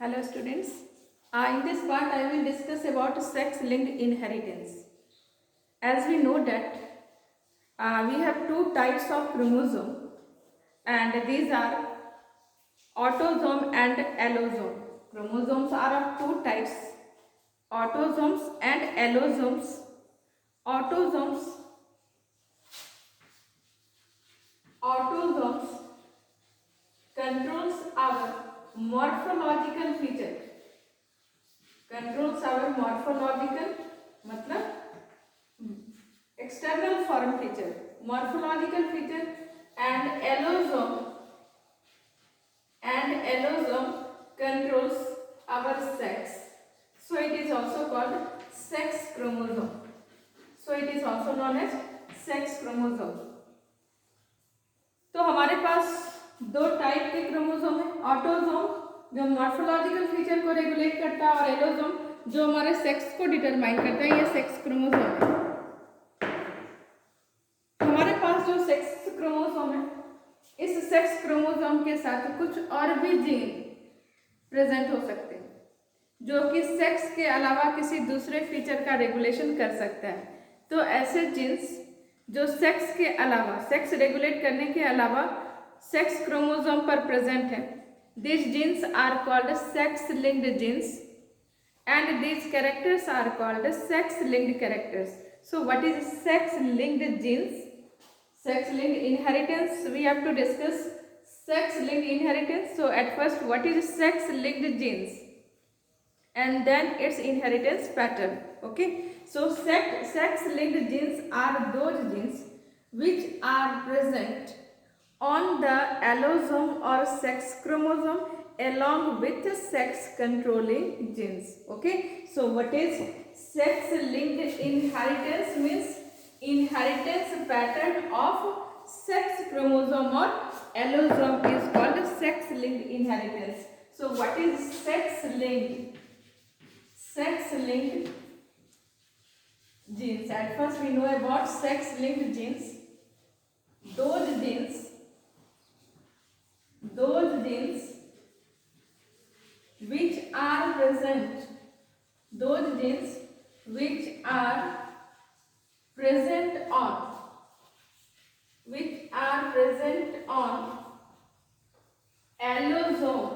Hello students. In this part I will discuss about sex-linked inheritance. As we know that we have two types of chromosome and these are autosome and allosome. Chromosomes are of two types, autosomes and allosomes. Autosomes controls our morphological feature. Controls our morphological मतलब external form feature, morphological feature, and allosome controls our sex. So it is also called sex chromosome. So it is also known as sex chromosome. तो हमारे पास दो type के chromosome है, autosome जो morphological feature को regulate करता है और एलोसोम जो हमारे सेक्स को डिटरमाइन करता है। ये सेक्स क्रोमोसोम है। हमारे पास जो सेक्स क्रोमोसोम है, इस सेक्स क्रोमोसोम के साथ कुछ और भी जीन प्रेजेंट हो सकते हैं जो कि सेक्स के अलावा किसी दूसरे फीचर का रेगुलेशन कर सकता है। तो ऐसे जीन्स जो सेक्स के अलावा, सेक्स रेगुलेट करने के अलावा सेक्स क्रोमोसोम पर प्रेजेंट है, these genes are called sex linked genes and these characters are called sex linked characters. So what is sex linked genes? Sex linked inheritance, we have to discuss sex linked inheritance. So at first, what is sex linked genes and then its inheritance pattern. Okay, so sex linked genes are those genes which are present on the allosome or sex chromosome along with sex controlling genes. Okay, so what is sex linked inheritance? Means inheritance pattern of sex chromosome or allosome is called sex linked inheritance. So what is sex linked? Sex linked genes. At first we know about sex linked genes. Those genes which are present, those genes which are present on allosome,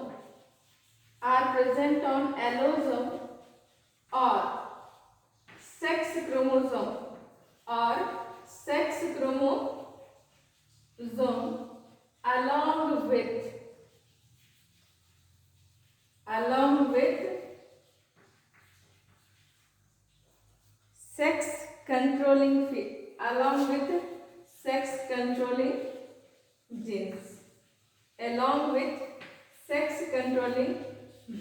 or sex chromosome along with sex controlling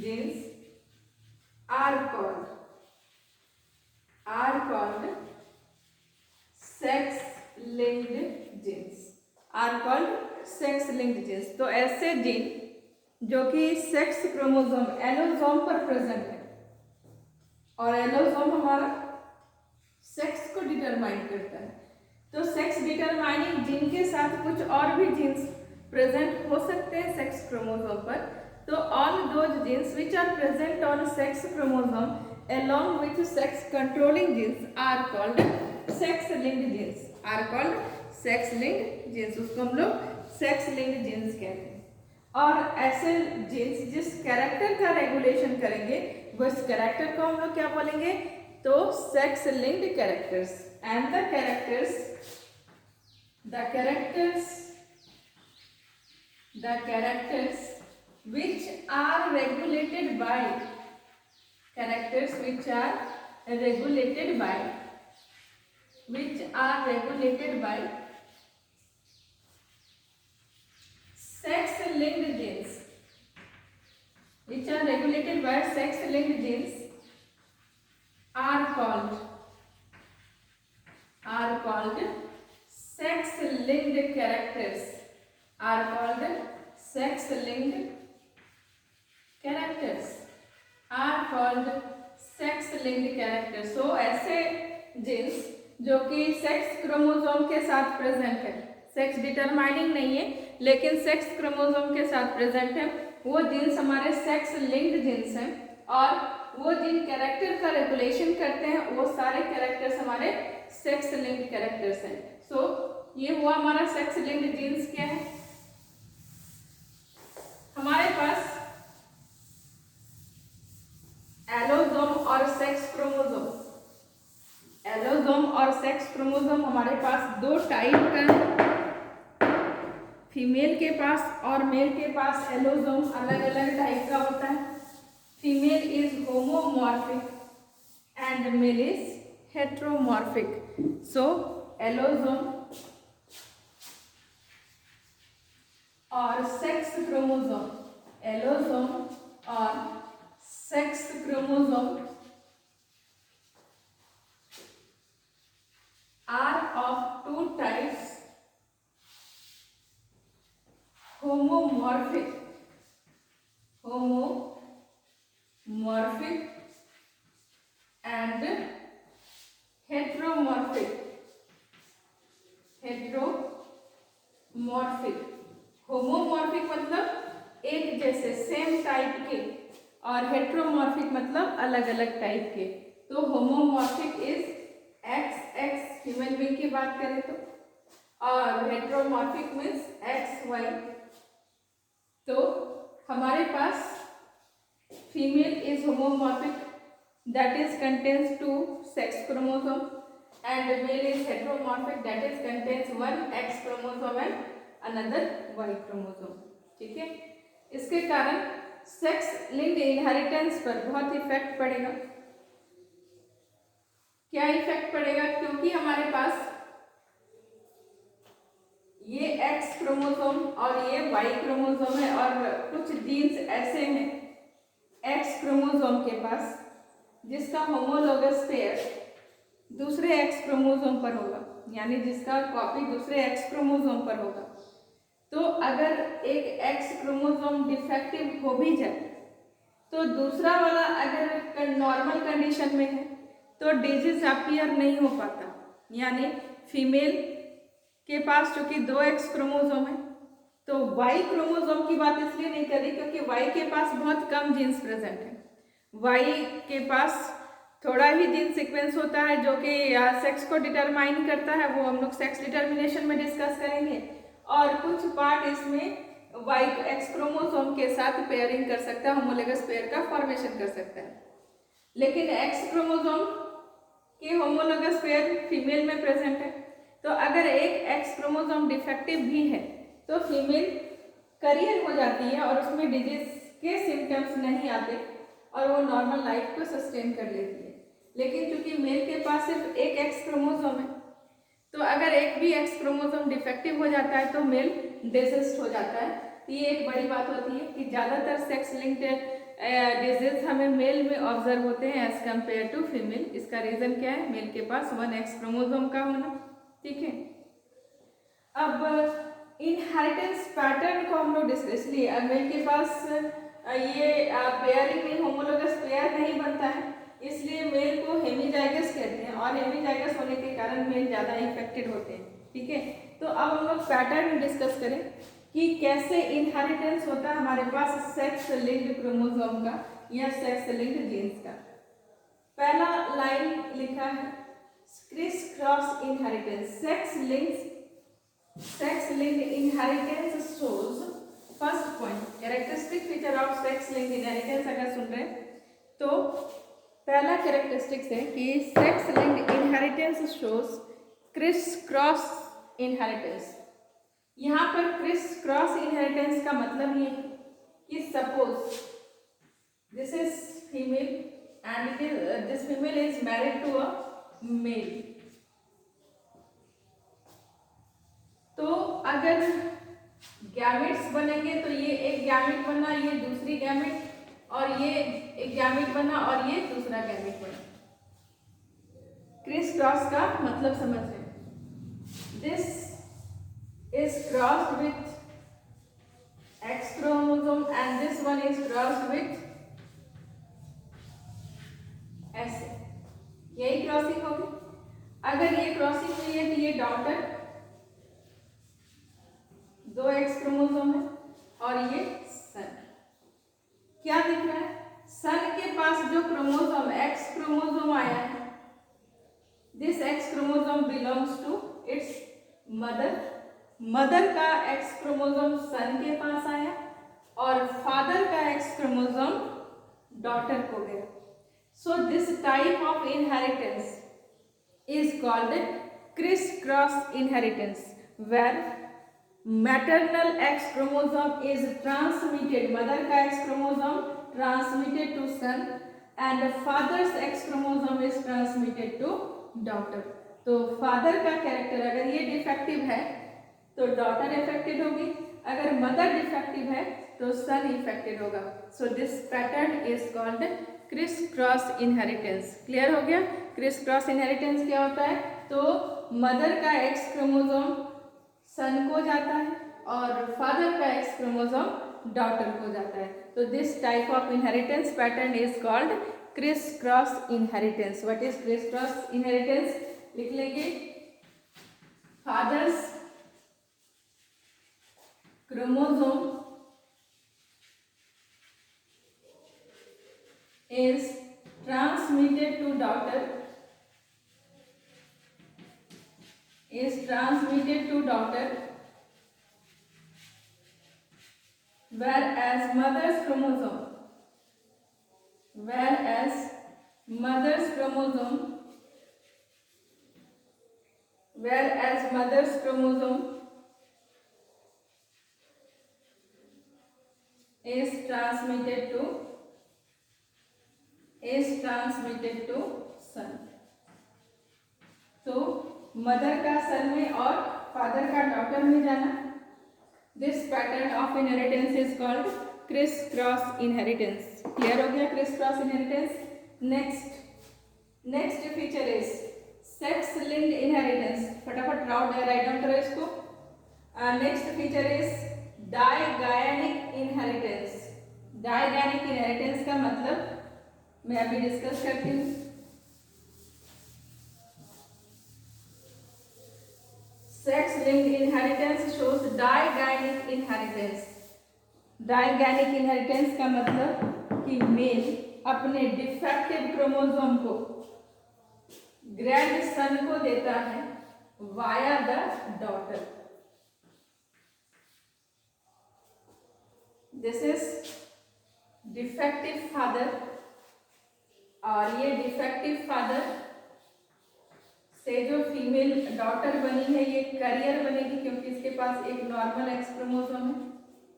genes are called sex linked genes. तो ऐसे gene जो कि sex chromosome allosome पर present है और allosome हमारा sex को determine करता है, तो सेक्स डिटरमाइनिंग जीन के साथ कुछ और भी जीन्स प्रेजेंट हो सकते हैं सेक्स क्रोमोसोम पर। तो all those genes which are present on sex chromosome along with sex controlling genes are called sex linked genes, उसको हम लोग सेक्स लिंक्ड जीन्स कहते हैं। और ऐसे जीन्स जिस कैरेक्टर का रेगुलेशन करेंगे वो इस कैरेक्टर को हम लोग क्या बोलेंगे, तो sex linked characters. And the characters which are regulated by sex linked genes, are called sex linked characters, so ऐसे जीन्स जो कि सेक्स क्रोमोसोम के साथ प्रेजेंट है, सेक्स डिटरमाइनिंग नहीं है लेकिन सेक्स क्रोमोसोम के साथ प्रेजेंट है, वो जीन्स हमारे सेक्स लिंक्ड जीन्स हैं, और वो जिन कैरेक्टर का रेगुलेशन करते हैं वो सारे कैरेक्टर्स हमारे सेक्स लिंक्ड कैरेक्टर्स हैं। सो ये हुआ हमारा सेक्स लिंक्ड जीन्स। क्या है हमारे पास एलोसोम और सेक्स क्रोमोसोम। एलोसोम और सेक्स क्रोमोसोम हमारे पास दो टाइप का, फीमेल के पास और मेल के पास एलोसोम अलग अलग टाइप का होता है। Female is homomorphic and male is heteromorphic. So allosome और sex chromosome, allosome और sex chromosome are of two types, homomorphic and heteromorphic। Homomorphic मतलब एक जैसे सेम टाइप के, और हेट्रोमॉर्फिक मतलब अलग अलग टाइप के। तो homomorphic is x x human being की बात करें तो, और हेट्रोमॉर्फिक मीन्स एक्स वाई। तो हमारे पास female is homomorphic, that is contains two sex chromosome, and male is heteromorphic, that is contains one X chromosome and another Y chromosome। ठीक है, इसके कारण सेक्स लिंक्ड इनहेरिटेंस पर बहुत इफेक्ट पड़ेगा। क्या इफेक्ट पड़ेगा? क्योंकि हमारे पास ये X क्रोमोसोम और ये Y क्रोमोसोम है, और कुछ जीन्स ऐसे हैं X क्रोमोसोम के पास जिसका होमोलोगस पेयर दूसरे एक्स क्रोमोसोम पर होगा, यानी जिसका कॉपी दूसरे एक्स क्रोमोसोम पर होगा। तो अगर एक एक्स क्रोमोसोम डिफेक्टिव हो भी जाए तो दूसरा वाला अगर नॉर्मल कंडीशन में है तो डिजीज अपीयर नहीं हो पाता। यानी फीमेल के पास चूंकि दो एक्स क्रोमोसोम है, तो वाई क्रोमोसोम की बात इसलिए नहीं कर रही क्योंकि वाई के पास बहुत कम जीन्स प्रेजेंट है। वाई के पास थोड़ा ही जीन सीक्वेंस होता है जो कि सेक्स को डिटरमाइन करता है, वो हम लोग सेक्स डिटर्मिनेशन में डिस्कस करेंगे। और कुछ पार्ट इसमें वाई एक्स क्रोमोसोम के साथ पेयरिंग कर सकता है, होमोलोगस पेयर का फॉर्मेशन कर सकता है। लेकिन एक्स क्रोमोसोम के होमोलोगस पेयर फीमेल में प्रेजेंट है, तो अगर एक एक्स क्रोमोसोम डिफेक्टिव भी है तो फीमेल करियर हो जाती है और उसमें डिजीज के सिम्टम्स नहीं आते और वो नॉर्मल लाइफ को सस्टेन कर लेती है। लेकिन चूंकि मेल के पास सिर्फ एक एक्स क्रोमोसोम है, तो अगर एक भी एक्स क्रोमोसोम डिफेक्टिव हो जाता है तो मेल डिजीज हो जाता है। तो ये एक बड़ी बात होती है कि ज़्यादातर सेक्स लिंक्ड डिजीज हमें मेल में ऑब्जर्व होते हैं एज कम्पेयर टू फीमेल। इसका रीज़न क्या है? मेल के पास वन एक्स क्रोमोसोम का होना। ठीक है, अब इनहेरिटेंस पैटर्न को हम लोग डिस्कस लिए। मेल के पास ये पेयरिंग नहीं, होमोलोगस पेयर नहीं बनता है, इसलिए मेल को हेमीजाइगस कहते हैं, और हेमीजाइगस होने के कारण मेल ज़्यादा इफेक्टेड होते हैं। ठीक है, तो अब हम लोग पैटर्न डिस्कस करें कि कैसे इनहेरिटेंस होता है हमारे पास सेक्स लिंक्ड क्रोमोसोम का या सेक्स लिंक्ड जीन्स का। पहला लाइन लिखा है criss cross inheritance. Sex linked inheritance shows, first point characteristic feature of sex linked inheritance अगर सुन रहे तो पहला कैरेक्टरिस्टिक्स है कि sex linked inheritance shows criss cross inheritance. यहाँ पर क्रिस क्रॉस इनहेरिटेंस का मतलब ये कि suppose this is female and this female is married to a male, तो अगर गैमेट्स बनेंगे तो ये एक गैमेट बना, ये दूसरी गैमेट, और ये एक गैमेट बना और ये दूसरा गैमेट बना। क्रिस क्रॉस का मतलब समझ रहे हैं? This is crossed with X chromosome and this one is crossed with S। यही क्रॉसिंग होगी। अगर ये क्रॉसिंग हुई है तो ये डॉटर, दो X क्रोमोसोम है और ये सन। मदर का एक्स क्रोमोसोम सन के पास आया और फादर का एक्स क्रोमोसोम डॉटर को गया. सो this type of inheritance is called criss-cross inheritance, where maternal X chromosome is transmitted, mother का X chromosome transmitted to son and father's X chromosome is transmitted to daughter. तो father का character अगर ये defective है तो daughter affected होगी, अगर mother defective है तो सन इफेक्टेड होगा. So this pattern is called criss cross inheritance. Clear हो गया? क्रिस क्रॉस इनहेरिटेंस क्या होता है? तो मदर का एक्स क्रोमोसोम सन को जाता है और फादर का एक्स क्रोमोसोम डॉटर को जाता है. तो this type of inheritance pattern is called criss cross inheritance. What is criss cross inheritance? लिख लेंगे. Father's chromosome is transmitted to daughter, whereas mother's chromosome is transmitted to son. तो mother का son में और फादर का daughter में जाना. This pattern of inheritance is called criss cross inheritance. Clear हो गया criss cross inheritance? Next feature is sex linked inheritance. फटाफट राइट डाउन करो इसको. Next feature is digynic inheritance. Digynic inheritance का मतलब मैं अभी डिस्कस करती हूँ. Sex linked inheritance shows digynic inheritance. Digynic inheritance का मतलब कि मेल अपने डिफेक्टिव क्रोमोसोम को ग्रैंड सन को देता है via the daughter. This is defective father और ये डिफेक्टिव फादर से जो फीमेल डॉटर बनी है ये करियर बनेगी क्योंकि इसके पास एक नॉर्मल एक्स क्रोमोसोम है,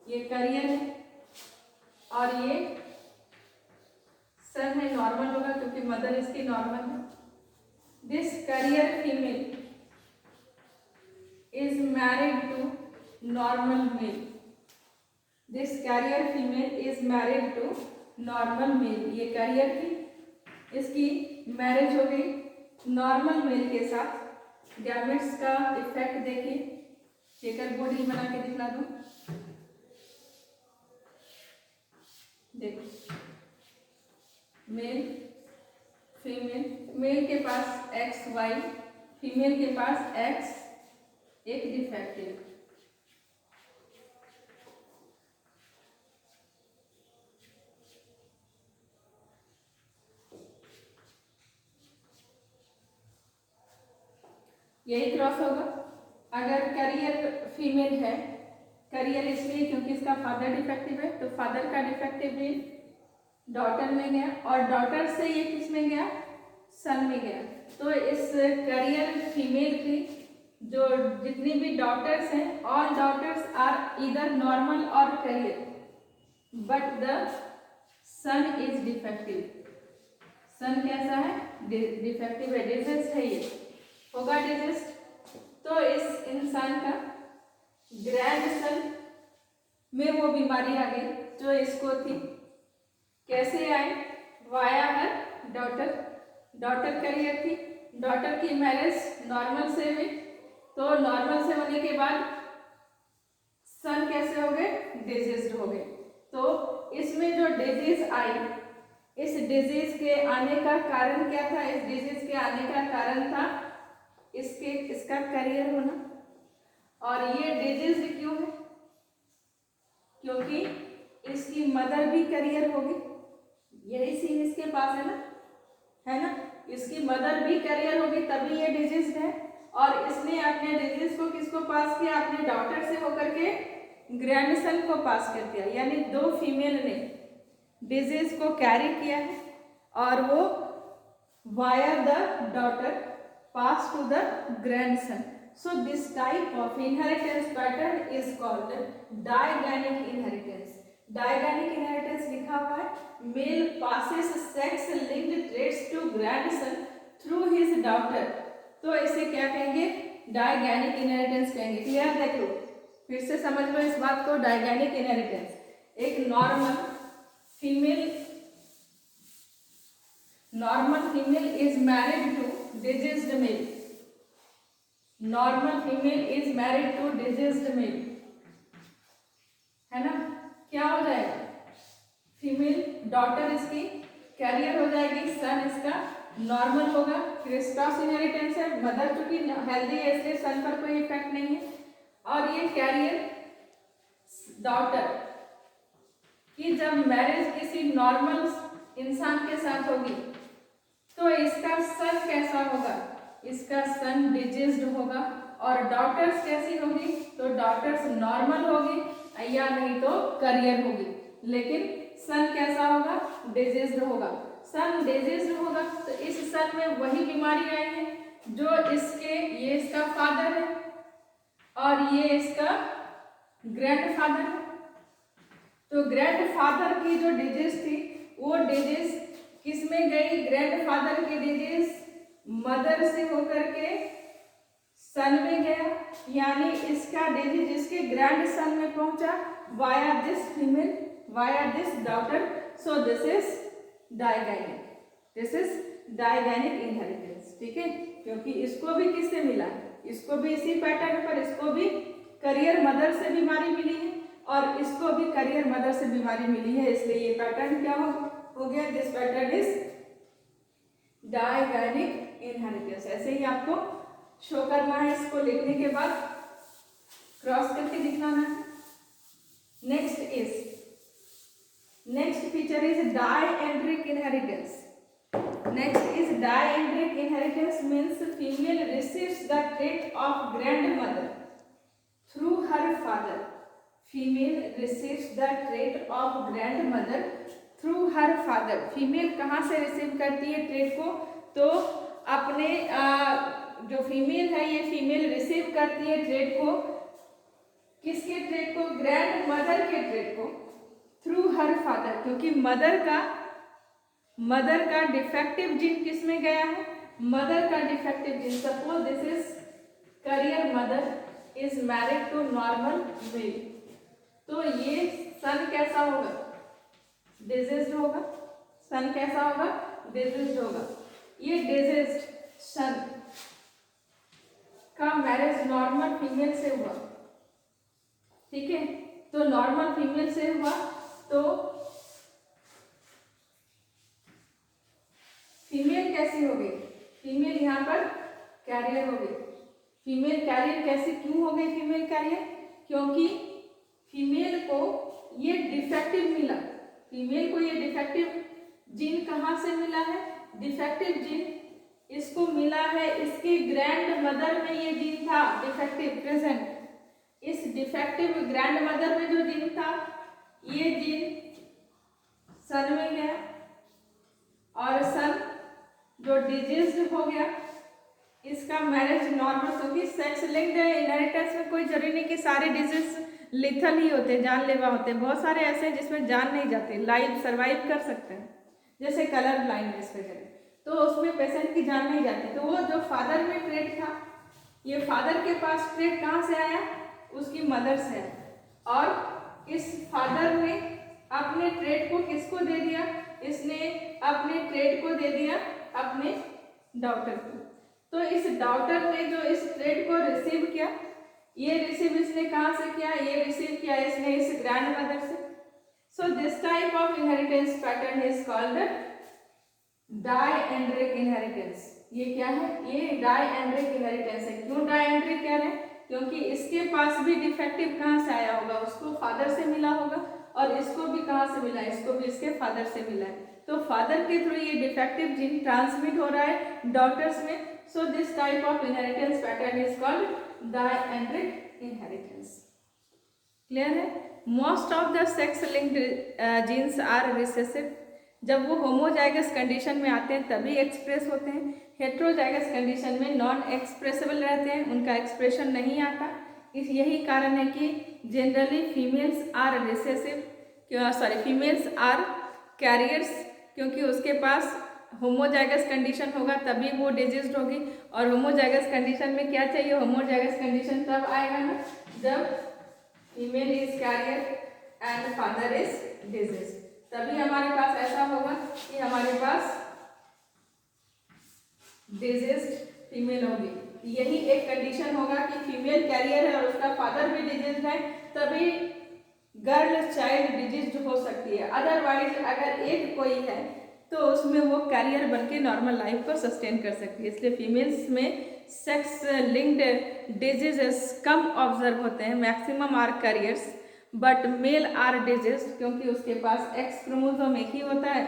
ये करियर है और ये सन है, नॉर्मल होगा क्योंकि मदर इसकी नॉर्मल है. This carrier female is married to normal male. This carrier female is married to normal male. ये करियर थी, इसकी मैरिज हो गई नॉर्मल मेल के साथ. गैमेट्स का इफेक्ट देखिए, चेकर बोर्ड ही बना के दिखला दूं. देखो मेल फीमेल, मेल के पास एक्स वाई, फीमेल के पास एक्स, एक डिफेक्टिव. यही क्रॉस होगा. अगर करियर फीमेल है, करियर इसलिए क्योंकि इसका फादर डिफेक्टिव है, तो फादर का डिफेक्टिव भी डॉटर में गया और डॉटर से ये किस में गया? सन में गया. तो इस करियर फीमेल की जो जितनी भी डॉटर्स हैं, all daughters are either normal और carrier, but the son is defective. Son कैसा है? डिफेक्टिव है, डिजीज है, ये होगा डिजीज. तो इस इंसान का ग्रैंड सन में वो बीमारी आ गई जो इसको थी. कैसे आई? वाया हर डॉटर. डॉटर करियर थी, डॉटर की मैरिज नॉर्मल से हुई, तो नॉर्मल से होने के बाद सन कैसे हो गए? डिजीज हो गए. तो इसमें जो डिजीज आई, इस डिजीज के आने का कारण क्या था? इस डिजीज के आने का कारण था इसका करियर होना. और ये डिजीज क्यों है? क्योंकि इसकी मदर भी करियर होगी. यही सीन इसके पास है ना, है ना. इसकी मदर भी करियर होगी तभी ये डिजीज है और इसने अपने डिजीज को किसको पास किया, अपने डॉटर से होकर के ग्रैंडसन को पास कर दिया, यानी 2 फीमेल ने डिजीज को कैरी किया है और वो via the daughter pass to the grandson. So this type of inheritance pattern is called digynic inheritance. Digynic inheritance लिखा हुआ है, male passes sex linked traits to grandson through his daughter. तो इसे क्या कहेंगे, डायगैनिक इनहेरिटेंस कहेंगे. क्लियर, देख लो फिर से समझ लो इस बात को. डायगैनिक इनहेरिटेंस, एक normal female is married to diseased male. Normal female is married to diseased male, है ना. क्या हो जाएगा, फीमेल डॉटर इसकी कैरियर हो जाएगी, सन इसका नॉर्मल होगा. क्रिस क्रॉस इनहेरिटेंस है, मदर चूंकि हेल्दी है इसलिए सन पर कोई इफेक्ट नहीं है. और ये कैरियर डॉटर की जब मैरिज किसी नॉर्मल इंसान के साथ होगी तो इसका सन कैसा होगा, इसका सन डिजीज्ड होगा. और डॉटर्स कैसी होगी, तो डॉटर्स नॉर्मल होगी या नहीं तो करियर होगी, लेकिन सन कैसा होगा, डिजीज्ड होगा. सन डिजीज्ड होगा तो इस सन में वही बीमारी आई है जो इसके, ये इसका फादर है और ये इसका ग्रैंडफादर है. तो ग्रैंडफादर की जो डिजीज थी वो डिजीज किस में गई, ग्रैंडफादर की डिजीज मदर से होकर के सन में गया, यानी इसका डिजीज इसके ग्रैंड सन में पहुंचा via this female, via this daughter. So this is digynic, this is digynic inheritance. ठीक है, क्योंकि इसको भी किससे मिला, इसको भी इसी पैटर्न पर, इसको भी करियर मदर से बीमारी मिली है और इसको भी करियर मदर से बीमारी मिली है, इसलिए ये पैटर्न क्या हो गया, this pattern is digynic inheritance. ऐसे ही आपको शो करना है, इसको लिखने के बाद क्रॉस करके दिखाना है. Next feature is diandric inheritance. Next is diandric inheritance, means female receives the trait of grandmother through her father. Female receives the trait of grandmother through her father. Female कहाँ से रिसीव करती है trait को, तो अपने जो female है ये फीमेल रिसीव करती है ट्रेट को, किसके ट्रेट को, ग्रैंड मदर के ट्रेट को, थ्रू हर फादर. क्योंकि मदर का डिफेक्टिव जीन किस में गया है, मदर का defective gene. Suppose this is carrier mother is married to normal male, तो ये सन कैसा होगा, डिजीज्ड होगा. सन कैसा होगा, डिजीज्ड होगा. ये डिजीज्ड सन का मैरिज नॉर्मल फीमेल से हुआ. ठीक है, तो नॉर्मल फीमेल से हुआ तो फीमेल कैसी हो गई, फीमेल यहाँ पर कैरियर हो गई. फीमेल कैरियर कैसे क्यों हो गई फीमेल कैरियर, क्योंकि फीमेल को ये डिफेक्टिव मिला. फीमेल को ये डिफेक्टिव जीन कहाँ से मिला है, डिफेक्टिव जीन इसको मिला है इसकी ग्रैंड मदर में. ये जीन था डिफेक्टिव प्रेजेंट, इस डिफेक्टिव ग्रैंड मदर में जो जीन था ये जीन सन में गया और सन जो डिजीज्ड हो गया, इसका मैरिज नॉर्मल, क्योंकि सेक्स लिंक्ड इनहेरिटेंस में कोई जरूरी नहीं कि सारे डिजीज लिथल ही होते हैं, जानलेवा होते हैं. बहुत सारे ऐसे हैं जिसमें जान नहीं जाते, लाइफ सर्वाइव कर सकते हैं, जैसे कलर ब्लाइंडनेस वगैरह, तो उसमें पेशेंट की जान नहीं जाती. तो वो जो फादर में ट्रेट था, ये फादर के पास ट्रेट कहाँ से आया, उसकी मदर से आया. और इस फादर ने अपने ट्रेट को किसको दे दिया, इसने अपने ट्रेट को दे दिया अपने डॉटर को. तो इस डॉटर ने जो इस ट्रेट को रिसीव किया, ये रिसीव इसने कहाँ से किया, ये रिसीव किया इसने इस ग्रैंड मदर से. So this type of inheritance pattern is called diandric inheritance. ये क्या है, ये डायएंड्रिक इनहेरिटेंस है. क्यों डायएंड्रिक कह रहे हैं, क्योंकि इसके पास भी डिफेक्टिव कहाँ से आया होगा, उसको फादर से मिला होगा और इसको भी कहाँ से मिला है, इसको भी इसके फादर से मिला है। तो फादर के थ्रू ये डिफेक्टिव जीन ट्रांसमिट हो रहा है डॉटर्स में। So this type of inheritance pattern is called diandric inheritance. Clear है? Most of the sex linked genes are recessive. जब वो होमोजाइगस कंडीशन में आते हैं तभी एक्सप्रेस होते हैं। हेट्रोजाइगस कंडीशन में नॉन एक्सप्रेसिबल रहते हैं, उनका एक्सप्रेशन नहीं आता। इस यही कारण है कि generally females are recessive, females are carriers, क्योंकि उसके पास होमोजाइगस कंडीशन होगा तभी वो डिजीज होगी। और होमोजाइगस कंडीशन में क्या चाहिए, होमोजाइगस कंडीशन तब आएगा ना जब female is carrier and father is disease, तभी हमारे पास ऐसा होगा कि हमारे पास डिजीज फीमेल होगी। यही एक कंडीशन होगा कि फीमेल कैरियर है और उसका फादर भी डिजीज है, तभी गर्ल चाइल्ड डिजीज हो सकती है। अदरवाइज अगर एक कोई है तो उसमें वो कैरियर बनके नॉर्मल लाइफ को सस्टेन कर सकती है। इसलिए फीमेल्स में सेक्स लिंक्ड डिजीजेस कम ऑब्जर्व होते हैं, maximum are carriers, but male are disease, क्योंकि उसके पास एक्स क्रोमोसोम एक ही होता है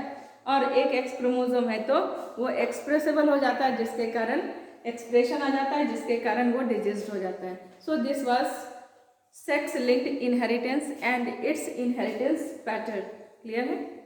और एक एक्स क्रोमोसोम है तो वो एक्सप्रेसिबल हो जाता है, जिसके कारण एक्सप्रेशन आ जाता है, जिसके कारण वो डिजीज हो जाता है। So this was sex linked inheritance and it's inheritance pattern. Clear है?